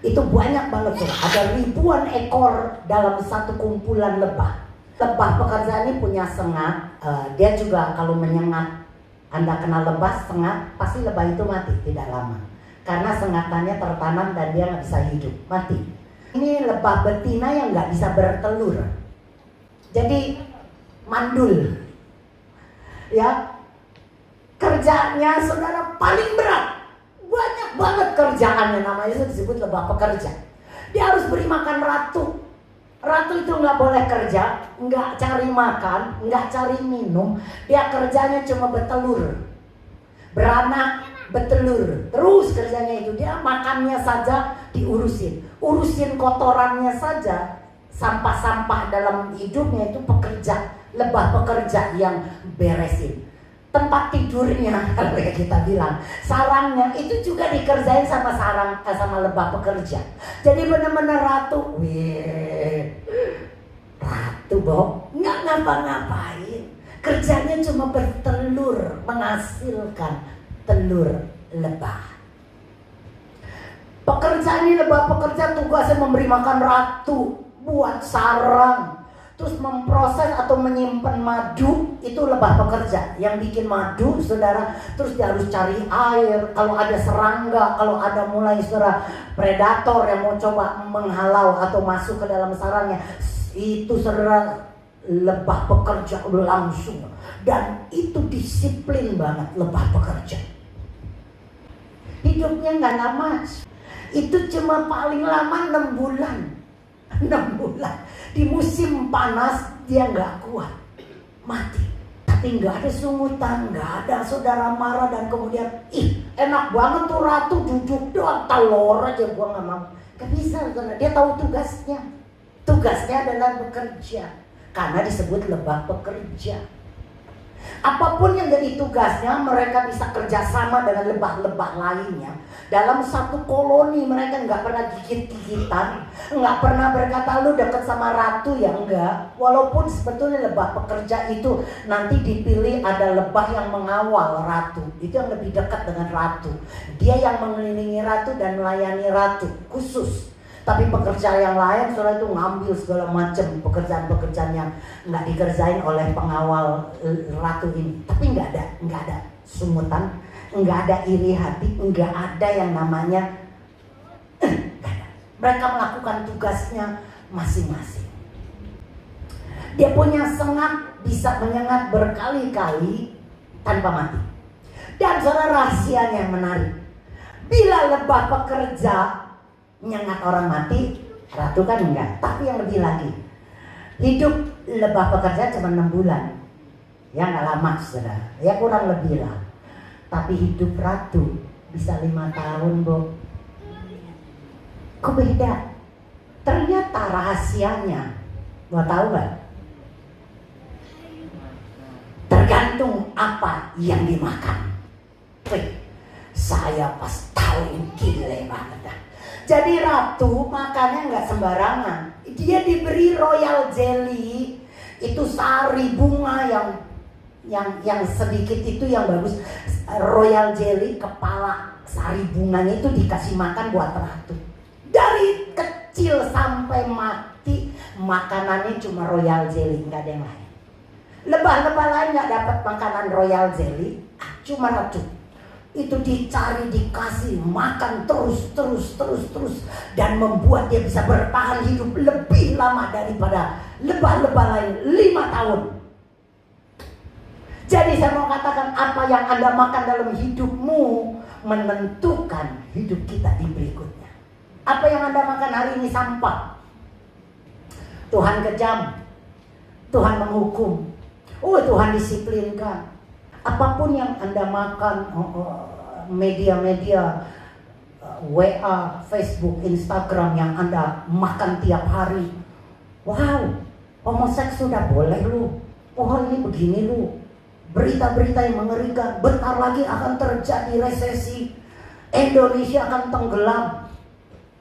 Itu banyak banget, saudara. Ada ribuan ekor dalam satu kumpulan lebah. Lebah pekerja ini punya sengat. Dia juga kalau menyengat, Anda kenal lebah sengat, pasti lebah itu mati tidak lama. Karena sengatannya tertanam dan dia nggak bisa hidup, mati. Ini lebah betina yang nggak bisa bertelur. Jadi mandul. Ya, kerjanya saudara paling berat. Banyak banget kerjaannya, namanya itu disebut lebah pekerja. Dia harus beri makan ratu. Ratu itu nggak boleh kerja, nggak cari makan, nggak cari minum. Dia kerjanya cuma bertelur, beranak, bertelur. Terus kerjanya itu, dia makannya saja diurusin, urusin kotorannya saja, sampah-sampah dalam hidupnya itu pekerja, lebah pekerja yang beresin. tempat tidurnya kalau kita bilang, sarangnya itu juga dikerjain sama sama lebah pekerja. Jadi benar-benar ratu, ratu Bob nggak ngapa-ngapain, kerjanya cuma bertelur, menghasilkan telur lebah. Pekerjaannya lebah pekerja tugasnya memberi makan ratu, buat sarang, terus memproses atau menyimpan madu. Itu lebah pekerja yang bikin madu, saudara. Terus dia harus cari air, kalau ada serangga, kalau ada mulai saudara predator yang mau coba menghalau atau masuk ke dalam sarangnya, itu saudara lebah pekerja langsung. Dan itu disiplin banget lebah pekerja. Hidupnya nggak lama, itu cuma paling lama 6 bulan. 6 bulan. Di musim panas dia nggak kuat, mati. Tapi nggak ada sungutan, nggak ada saudara marah dan kemudian enak banget tuh ratu duduk doang telur aja gua nggak mau. Gak bisa, saudara. Dia tahu tugasnya. Tugasnya adalah bekerja, karena disebut lebah pekerja. Apapun yang jadi tugasnya, mereka bisa kerjasama dengan lebah-lebah lainnya. Dalam satu koloni mereka nggak pernah gigit-gigitan, nggak pernah berkata lu deket sama ratu ya, enggak. Walaupun sebetulnya lebah pekerja itu nanti dipilih ada lebah yang mengawal ratu, itu yang lebih dekat dengan ratu. Dia yang mengelilingi ratu dan melayani ratu khusus. Tapi pekerjaan yang lain saudara itu ngambil segala macam pekerjaan-pekerjaan yang nggak dikerjain oleh pengawal ratu ini. Tapi nggak ada sungutan, nggak ada iri hati, nggak ada yang namanya nggak ada. Mereka melakukan tugasnya masing-masing. Dia punya sengat, bisa menyengat berkali-kali tanpa mati. Dan saudara, rahasianya yang menarik, bila lebah pekerja nyengat orang mati, ratu kan enggak. Tapi yang lebih lagi, hidup lebah pekerja cuma 6 bulan. Ya nggak lama saudara, ya kurang lebih lah. Tapi hidup ratu bisa 5 tahun, Bob. Kok beda? Ternyata rahasianya, mau tahu gak? Tergantung apa yang dimakan. Saya pas tahu ini gile banget dah. Jadi ratu makannya nggak sembarangan. Dia diberi royal jelly, itu sari bunga yang sedikit itu yang bagus. Royal jelly, kepala sari bunganya itu dikasih makan buat ratu. Dari kecil sampai mati makanannya cuma royal jelly, nggak ada yang lain. Lebah-lebah lain nggak dapat makanan royal jelly, cuma ratu. Itu dicari, dikasih makan terus dan membuat dia bisa bertahan hidup lebih lama daripada lebah-lebah lain, 5 tahun. Jadi saya mau katakan, apa yang Anda makan dalam hidupmu menentukan hidup kita di berikutnya. Apa yang Anda makan hari ini sampah, Tuhan kejam, Tuhan menghukum, Tuhan disiplinkan. Apapun yang Anda makan, media-media, WA, Facebook, Instagram yang Anda makan tiap hari. Wow, homoseks sudah boleh lu. Oh ini begini lu. Berita-berita yang mengerikan. Bentar lagi akan terjadi resesi. Indonesia akan tenggelam.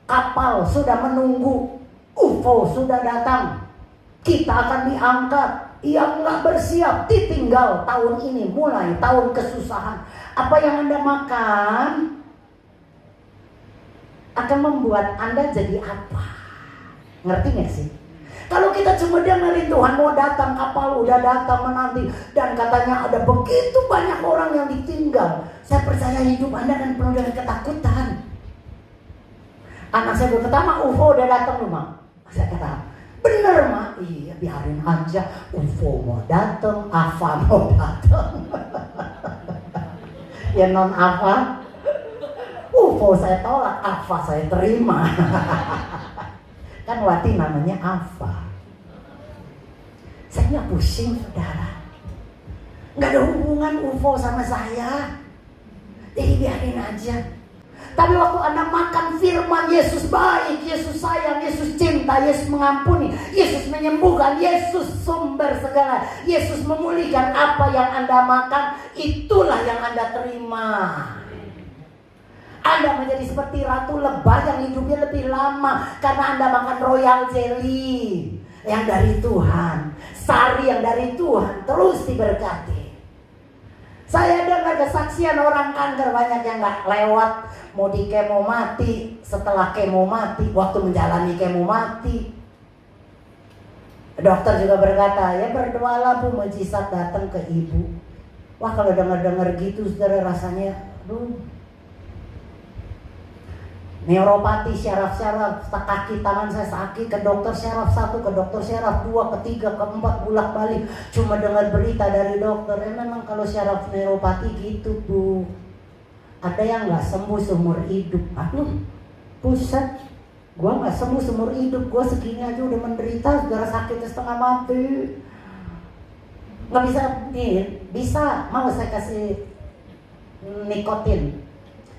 Kapal sudah menunggu. UFO sudah datang. Kita akan diangkat. Yang nggak bersiap ditinggal tahun ini, mulai tahun kesusahan. Apa yang Anda makan akan membuat Anda jadi apa? Ngerti gak sih? Kalau kita cuma dengerin Tuhan mau datang, kapal udah datang menanti, dan katanya ada begitu banyak orang yang ditinggal, saya percaya hidup Anda akan penuh dengan ketakutan. Anak saya berkata, UFO udah datang loh, Mak. Saya kata, bener Mak, iya biarin aja. UFO mau datang, AFA mau datang. Ya non AFA, UFO saya tolak, AFA saya terima. Kan Wati namanya AFA. Saya nggak pusing saudara, nggak ada hubungan UFO sama saya. Jadi biarin aja. Tapi waktu Anda makan firman, Yesus baik, Yesus sayang, Yesus cinta, Yesus mengampuni, Yesus menyembuhkan, Yesus sumber segala, Yesus memulihkan. Apa yang Anda makan, itulah yang Anda terima. Anda menjadi seperti ratu lebah yang hidupnya lebih lama karena Anda makan royal jelly yang dari Tuhan, sari yang dari Tuhan, terus diberkati. Saya dengar kesaksian orang kanker banyak yang gak lewat, mau di kemo mati, setelah kemo mati, waktu menjalani kemo mati. Dokter juga berkata, ya berdoalah Bu, mujizat datang ke ibu. Wah, kalau dengar-dengar gitu saudara, rasanya aduh. Neuropati, syaraf-syaraf, kaki tangan saya sakit, ke dokter syaraf 1, ke dokter syaraf 2, ke 3, ke 4, bolak-balik. Cuma dengar berita dari dokter, memang kalau syaraf neuropati gitu Bu. Ada yang gak sembuh seumur hidup. Aduh, buset, gua gak sembuh seumur hidup, gua segini aja udah menderita, saudara sakitnya setengah mati. Gak bisa, nih, bisa, mau saya kasih nikotin.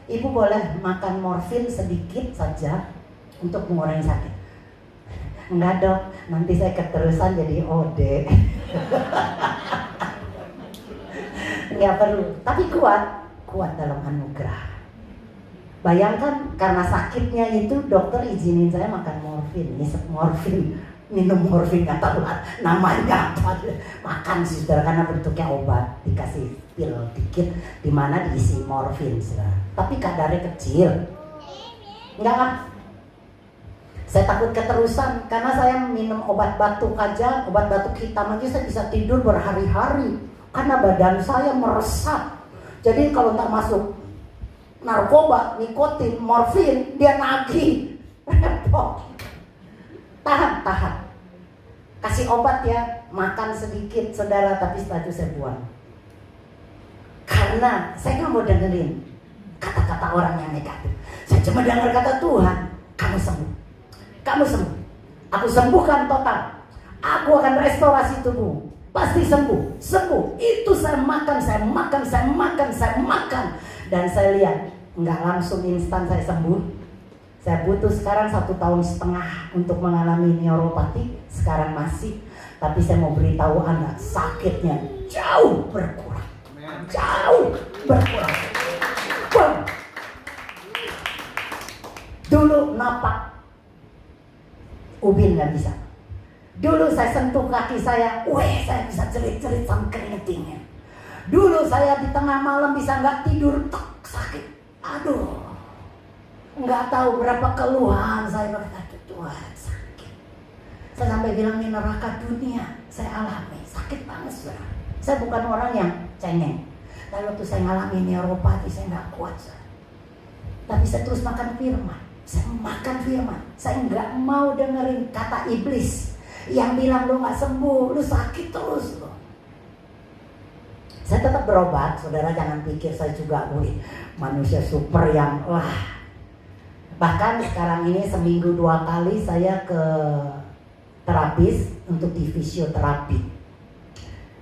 Ibu boleh makan morfin sedikit saja untuk mengurangi sakit. Enggak dok, nanti saya keterusan jadi OD. Enggak perlu, tapi kuat dalam anugerah. Bayangkan karena sakitnya itu dokter izinin saya makan morfin, ngisep morfin, minum morfin, gak tahu namanya apa, makan sih saudara karena bentuknya obat, dikasih pil dikit dimana diisi morfin saudara. Tapi kadarnya kecil, enggak lah. Saya takut keterusan karena saya minum obat batuk aja, obat batuk hitam aja saya bisa tidur berhari-hari karena badan saya meresap. Jadi kalau tak masuk narkoba, nikotin, morfin, dia nagih, repot. Tahan. Kasih obat ya, makan sedikit saudara, tapi setelah itu saya buang. Karena saya nggak mau dengerin kata-kata orang yang negatif. Saya cuma dengar kata Tuhan, kamu sembuh. Kamu sembuh. Aku sembuhkan total. Aku akan restorasi tubuh. Pasti sembuh. Sembuh. Itu saya makan. Dan saya lihat, nggak langsung instan saya sembuh. Saya butuh sekarang 1,5 tahun untuk mengalami neuropati. Sekarang masih. Tapi saya mau beritahu Anda, sakitnya jauh berkurang. Jauh berkurang. Dulu napak ubin gak bisa. Dulu saya sentuh kaki saya, saya bisa cerit-cerit sampai keringetingnya. Dulu saya di tengah malam bisa gak tidur, sakit. Aduh, gak tahu berapa keluhan saya berkata, Tuhan sakit. Saya sampai bilang ini neraka dunia, saya alami, sakit banget saudara. Saya bukan orang yang cengeng. Tapi waktu saya ngalami neuropati, saya gak kuat saudara. Tapi saya terus makan firman. Saya makan firman. Saya nggak mau dengerin kata iblis yang bilang lu nggak sembuh, lu sakit terus lo. Saya tetap berobat, saudara jangan pikir saya juga manusia super yang Bahkan sekarang ini seminggu 2 kali saya ke terapis untuk di fisioterapi.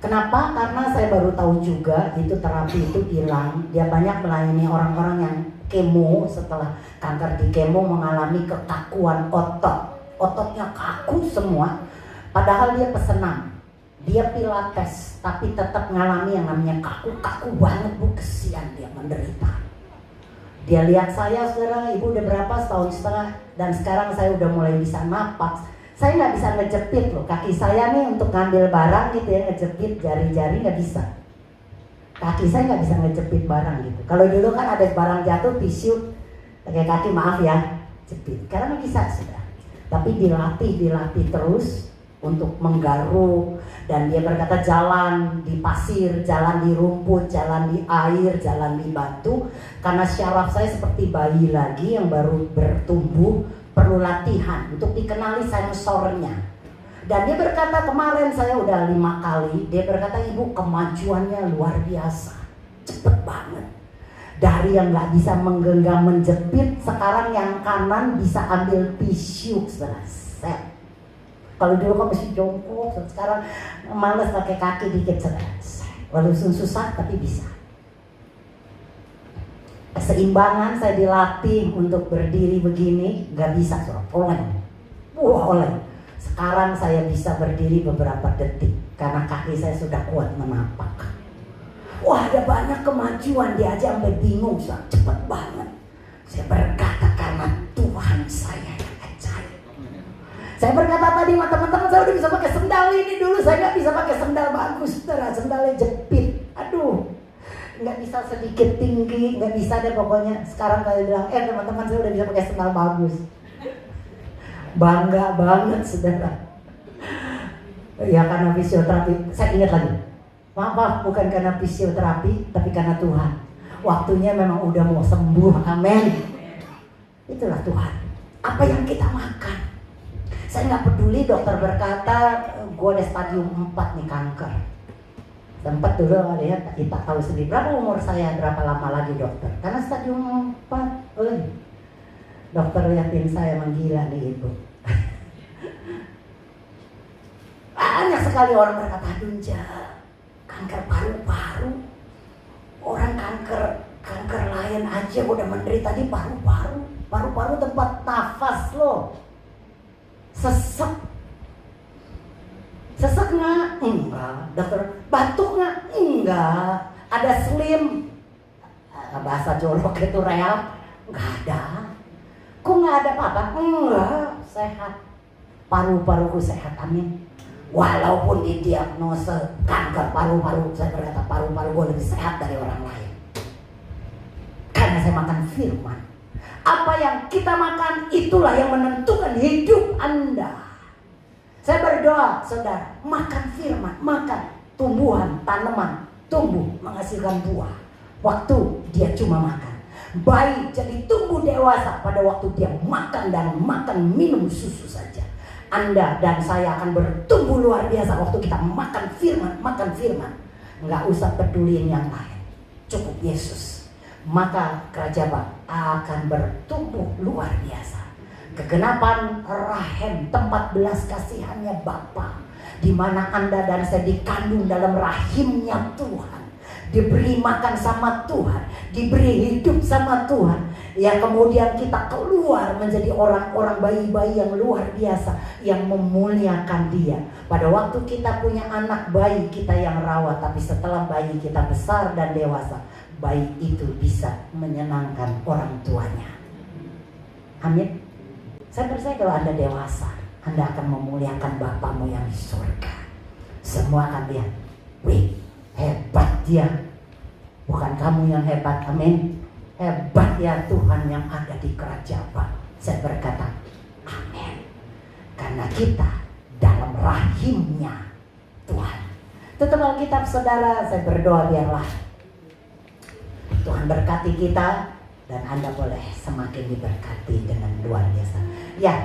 Kenapa? Karena saya baru tahu juga itu terapi itu bilang dia banyak melayani orang-orang yang kemo, setelah kanker di kemo mengalami kekakuan otot. Ototnya kaku semua. Padahal dia pesenam. Dia pilates, tapi tetap mengalami yang namanya kaku banget Bu, kesian dia menderita. Dia lihat saya, saudara, ibu udah berapa, 1,5 tahun, dan sekarang saya udah mulai bisa napas. Saya nggak bisa ngejepit loh, kaki saya nih untuk ngambil barang gitu ya, ngejepit jari-jari nggak bisa. Kaki saya nggak bisa ngejepit barang gitu. Kalau dulu kan ada barang jatuh, tisu, pakai kaki maaf ya, jepit. Sekarang nggak bisa sudah. Tapi dilatih terus untuk menggaruk. Dan dia berkata jalan di pasir, jalan di rumput, jalan di air, jalan di batu. Karena syaraf saya seperti bayi lagi yang baru bertumbuh, perlu latihan untuk dikenali sensornya. Dan dia berkata kemarin saya udah 5 kali, dia berkata ibu kemajuannya luar biasa, cepet banget. Dari yang gak bisa menggenggam menjepit, sekarang yang kanan bisa ambil tisu, set. Kalau dulu kan mesti jongkok, sekarang males pakai kaki dikit, set. Walaupun susah tapi bisa. Keseimbangan saya dilatih untuk berdiri begini, gak bisa suruh oleng. Wah oleng. Sekarang saya bisa berdiri beberapa detik karena kaki saya sudah kuat menapak. Wah ada banyak kemajuan, dia aja sampai bingung, cepet banget. Saya berkata karena Tuhan saya yang ajaib. Saya berkata tadi sama teman-teman, saya udah bisa pakai sendal ini, dulu saya gak bisa pakai sendal bagus, saudara, sendalnya jepit. Aduh, nggak bisa sedikit tinggi, nggak bisa deh pokoknya. Sekarang kalian bilang, teman-teman saya udah bisa pakai sendal bagus. Bangga banget saudara. Ya karena fisioterapi, saya ingat lagi. Maaf, bukan karena fisioterapi, tapi karena Tuhan. Waktunya memang udah mau sembuh, amin. Itulah Tuhan. Apa yang kita makan. Saya nggak peduli dokter berkata, gue ada stadium 4 nih kanker. Sempat dulu lihat, kita tahu sendiri berapa umur saya, berapa lama lagi dokter. Karena stadium 4, dokter liatin saya menggila nih ibu. Banyak sekali orang berkata, aduh kanker paru-paru. Orang kanker lain aja udah menderita di paru-paru. Paru-paru tempat nafas loh. Sesek nggak? Enggak. Dokter, batuk nggak? Enggak. Ada slim, bahasa jorok itu real? Nggak ada. Kok nggak ada apa-apa? Enggak, sehat. Paru-paruku sehat, amin. Walaupun didiagnosa kanker paru-paru, saya berkata paru-paru gue lebih sehat dari orang lain. Karena saya makan firman. Apa yang kita makan itulah yang menentukan hidup Anda. Saya berdoa, saudara, makan firman, makan tumbuhan, tanaman, tumbuh menghasilkan buah. Waktu dia cuma makan. Bayi jadi tumbuh dewasa pada waktu dia makan dan minum susu saja. Anda dan saya akan bertumbuh luar biasa waktu kita makan firman. Nggak usah peduliin yang lain. Cukup Yesus. Maka kerajaan akan bertumbuh luar biasa. Kegenapan rahim, tempat belas kasihannya Bapa, di mana Anda dan saya dikandung dalam rahimnya Tuhan, diberi makan sama Tuhan, diberi hidup sama Tuhan. Ya kemudian kita keluar menjadi orang-orang bayi-bayi yang luar biasa, yang memuliakan Dia. Pada waktu kita punya anak bayi kita yang rawat, tapi setelah bayi kita besar dan dewasa, bayi itu bisa menyenangkan orang tuanya. Amin. Saya percaya kalau Anda dewasa, Anda akan memuliakan Bapamu yang di surga. Semua akan lihat, wih hebat dia. Bukan kamu yang hebat, amin. Hebat ya Tuhan yang ada di kerajaan. Saya berkata, amin. Karena kita dalam rahimnya Tuhan. Tutup Alkitab saudara, saya berdoa biarlah Tuhan berkati kita dan Anda boleh semakin diberkati dengan luar biasa. Ya.